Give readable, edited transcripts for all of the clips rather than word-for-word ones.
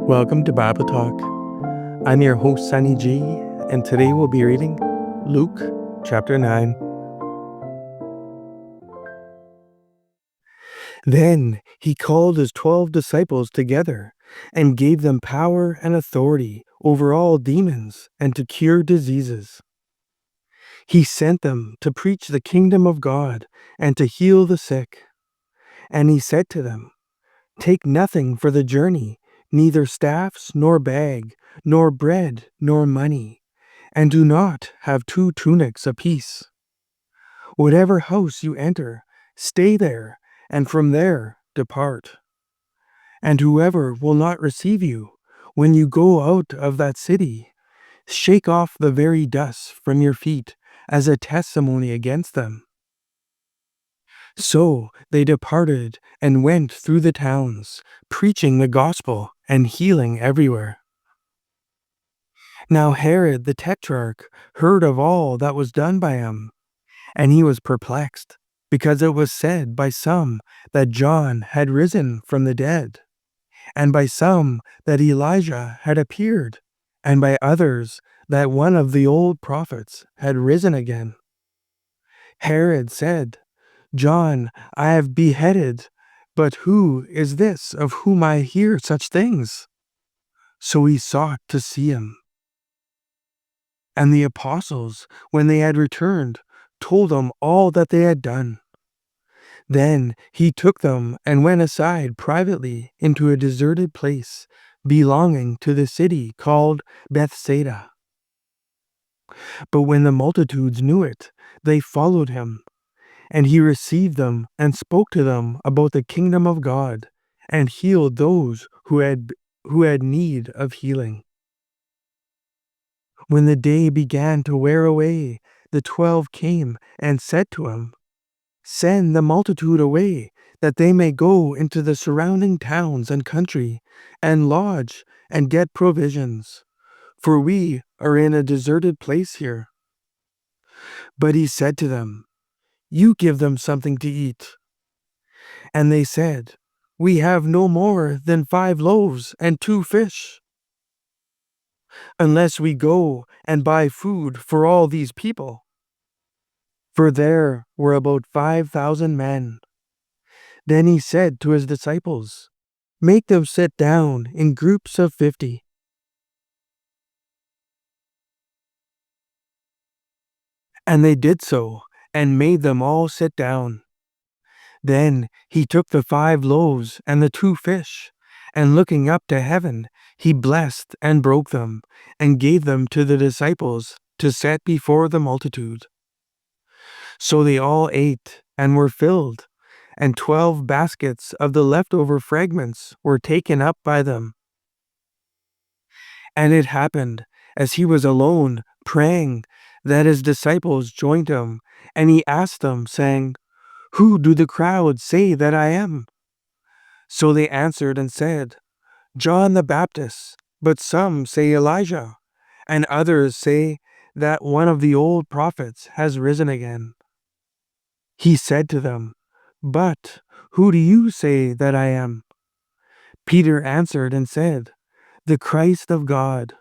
Welcome to Bible Talk. I'm your host, Sonny G, and today we'll be reading Luke chapter 9. Then he called his 12 disciples together and gave them power and authority over all demons and to cure diseases. He sent them to preach the kingdom of God and to heal the sick. And he said to them, "Take nothing for the journey, neither staffs, nor bag, nor bread, nor money, and do not have 2 tunics apiece. Whatever house you enter, stay there, and from there depart. And whoever will not receive you, when you go out of that city, shake off the very dust from your feet as a testimony against them." So they departed and went through the towns, preaching the gospel and healing everywhere. Now Herod the Tetrarch heard of all that was done by him, and he was perplexed, because it was said by some that John had risen from the dead, and by some that Elijah had appeared, and by others that one of the old prophets had risen again. Herod said, "John I have beheaded, but who is this of whom I hear such things?" So he sought to see him. And the apostles, when they had returned, told him all that they had done. Then he took them and went aside privately into a deserted place belonging to the city called Bethsaida. But when the multitudes knew it, they followed him. And he received them and spoke to them about the kingdom of God, and healed those who had need of healing. When the day began to wear away, the 12 came and said to him, "Send the multitude away, that they may go into the surrounding towns and country, and lodge and get provisions, for we are in a deserted place here." But he said to them, "You give them something to eat." And they said, "We have no more than 5 loaves and 2 fish, unless we go and buy food for all these people." For there were about 5,000 men. Then he said to his disciples, "Make them sit down in groups of 50. And they did so, and made them all sit down. Then he took the 5 loaves and the 2 fish, and looking up to heaven, he blessed and broke them, and gave them to the disciples to set before the multitude. So they all ate and were filled, and 12 baskets of the leftover fragments were taken up by them. And it happened, as he was alone, praying, that his disciples joined him, and he asked them, saying, "Who do the crowd say that I am?" So they answered and said, "John the Baptist, but some say Elijah, and others say that one of the old prophets has risen again." He said to them, "But who do you say that I am?" Peter answered and said, "The Christ of God."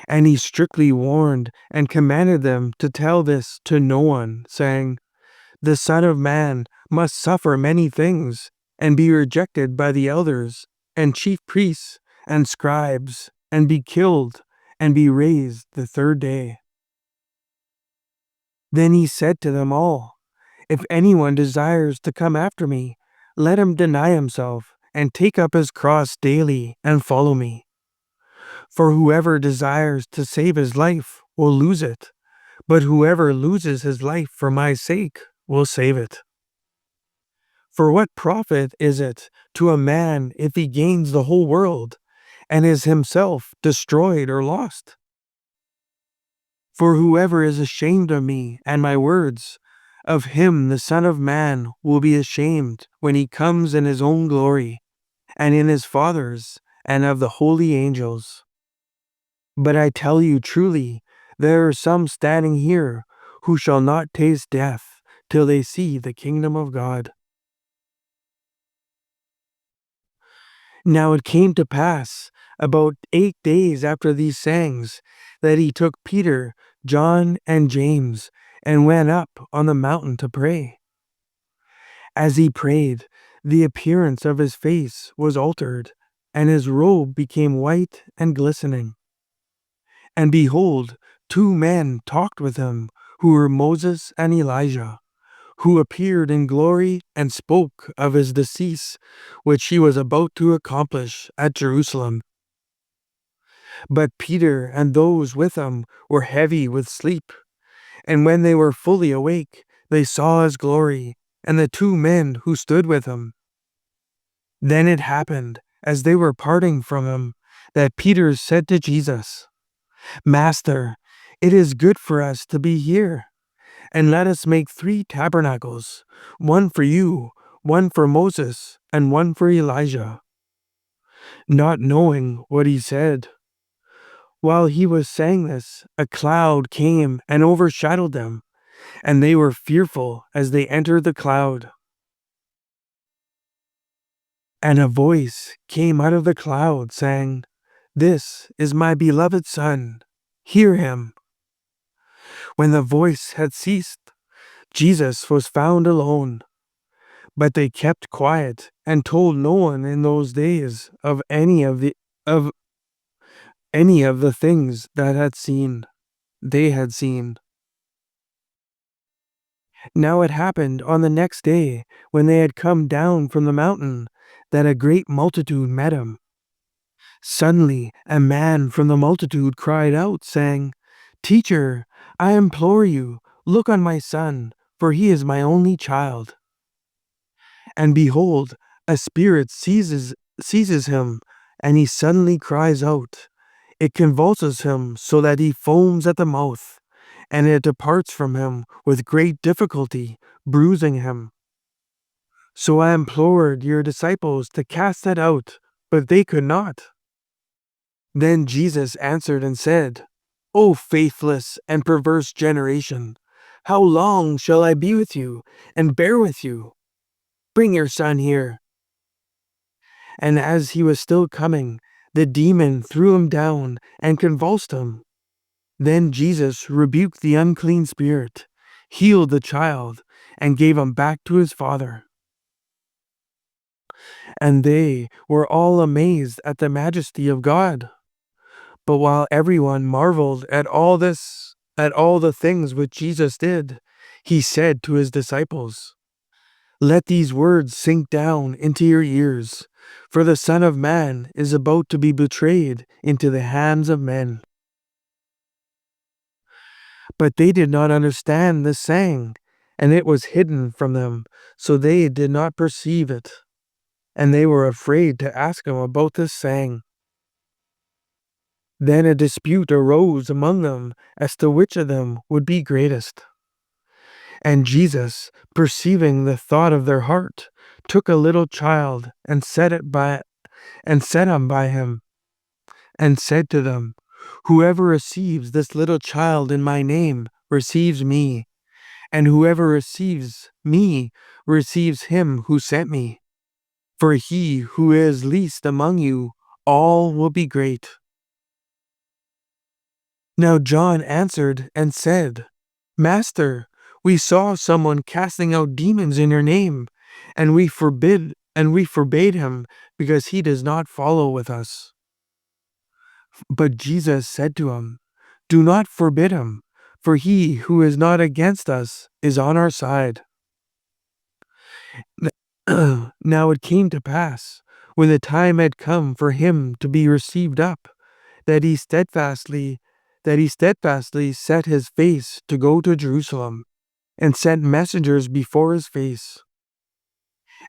And he strictly warned and commanded them to tell this to no one, saying, "The Son of Man must suffer many things, and be rejected by the elders, and chief priests, and scribes, and be killed, and be raised the 3rd day." Then he said to them all, "If anyone desires to come after me, let him deny himself, and take up his cross daily, and follow me. For whoever desires to save his life will lose it, but whoever loses his life for my sake will save it. For what profit is it to a man if he gains the whole world, and is himself destroyed or lost? For whoever is ashamed of me and my words, of him the Son of Man will be ashamed when he comes in his own glory, and in his Father's, and of the holy angels. But I tell you truly, there are some standing here who shall not taste death till they see the kingdom of God." Now it came to pass, about 8 days after these sayings, that he took Peter, John, and James, and went up on the mountain to pray. As he prayed, the appearance of his face was altered, and his robe became white and glistening. And behold, two men talked with him, who were Moses and Elijah, who appeared in glory and spoke of his decease, which he was about to accomplish at Jerusalem. But Peter and those with him were heavy with sleep, and when they were fully awake, they saw his glory, and the two men who stood with him. Then it happened, as they were parting from him, that Peter said to Jesus, Master, it is good for us to be here, and let us make 3 tabernacles, one for you, one for Moses, and one for Elijah. Not knowing what he said. While he was saying this, a cloud came and overshadowed them, and they were fearful as they entered the cloud. And a voice came out of the cloud, saying, This is my beloved Son. Hear him. When the voice had ceased, Jesus was found alone. But they kept quiet and told no one in those days of any of the things that they had seen. Now it happened on the next day, when they had come down from the mountain, that a great multitude met him. Suddenly a man from the multitude cried out, saying, Teacher, I implore you, look on my son, for he is my only child. And behold, a spirit seizes him, and he suddenly cries out. It convulses him so that he foams at the mouth, and it departs from him with great difficulty, bruising him. So I implored your disciples to cast it out, but they could not. Then Jesus answered and said, O faithless and perverse generation, how long shall I be with you and bear with you? Bring your son here. And as he was still coming, the demon threw him down and convulsed him. Then Jesus rebuked the unclean spirit, healed the child, and gave him back to his father. And they were all amazed at the majesty of God. But while everyone marveled at all the things which Jesus did, he said to his disciples, Let these words sink down into your ears, for the Son of Man is about to be betrayed into the hands of men. But they did not understand this saying, and it was hidden from them, so they did not perceive it. And they were afraid to ask him about this saying. Then a dispute arose among them as to which of them would be greatest. And Jesus, perceiving the thought of their heart, took a little child and set him by him, and said to them, Whoever receives this little child in my name receives me, and whoever receives me receives him who sent me. For he who is least among you, all will be great. Now John answered and said, Master, we saw someone casting out demons in your name, and we forbade him, because he does not follow with us. But Jesus said to him, Do not forbid him, for he who is not against us is on our side. Now it came to pass, when the time had come for him to be received up, that he steadfastly set his face to go to Jerusalem, and sent messengers before his face.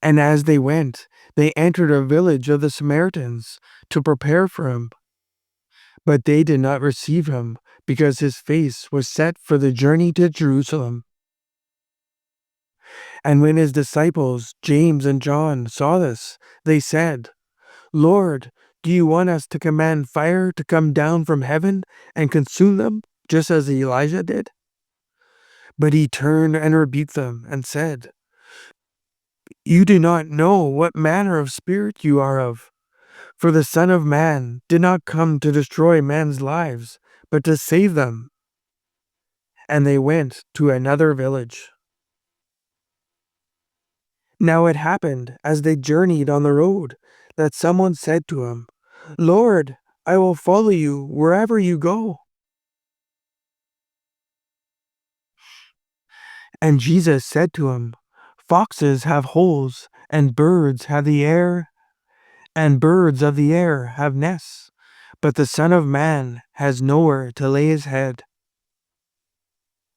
And as they went, they entered a village of the Samaritans to prepare for him. But they did not receive him, because his face was set for the journey to Jerusalem. And when his disciples, James and John, saw this, they said, Lord, do you want us to command fire to come down from heaven and consume them, just as Elijah did? But he turned and rebuked them and said, You do not know what manner of spirit you are of. For the Son of Man did not come to destroy men's lives, but to save them. And they went to another village. Now it happened, as they journeyed on the road, that someone said to him, Lord, I will follow you wherever you go. And Jesus said to him, Foxes have holes, and birds of the air have nests, but the Son of Man has nowhere to lay his head.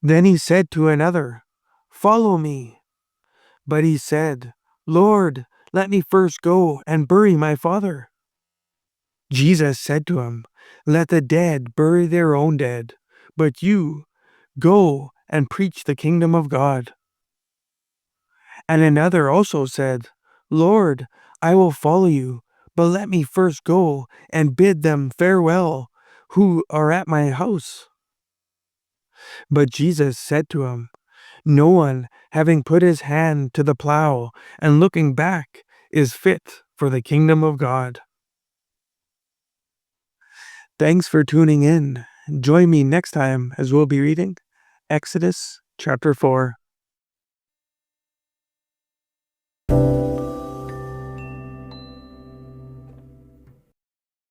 Then he said to another, Follow me. But he said, Lord, let me first go and bury my father. Jesus said to him, Let the dead bury their own dead, but you go and preach the kingdom of God. And another also said, Lord, I will follow you, but let me first go and bid them farewell who are at my house. But Jesus said to him, No one, having put his hand to the plow and looking back, is fit for the kingdom of God. Thanks for tuning in. Join me next time as we'll be reading Exodus chapter 4.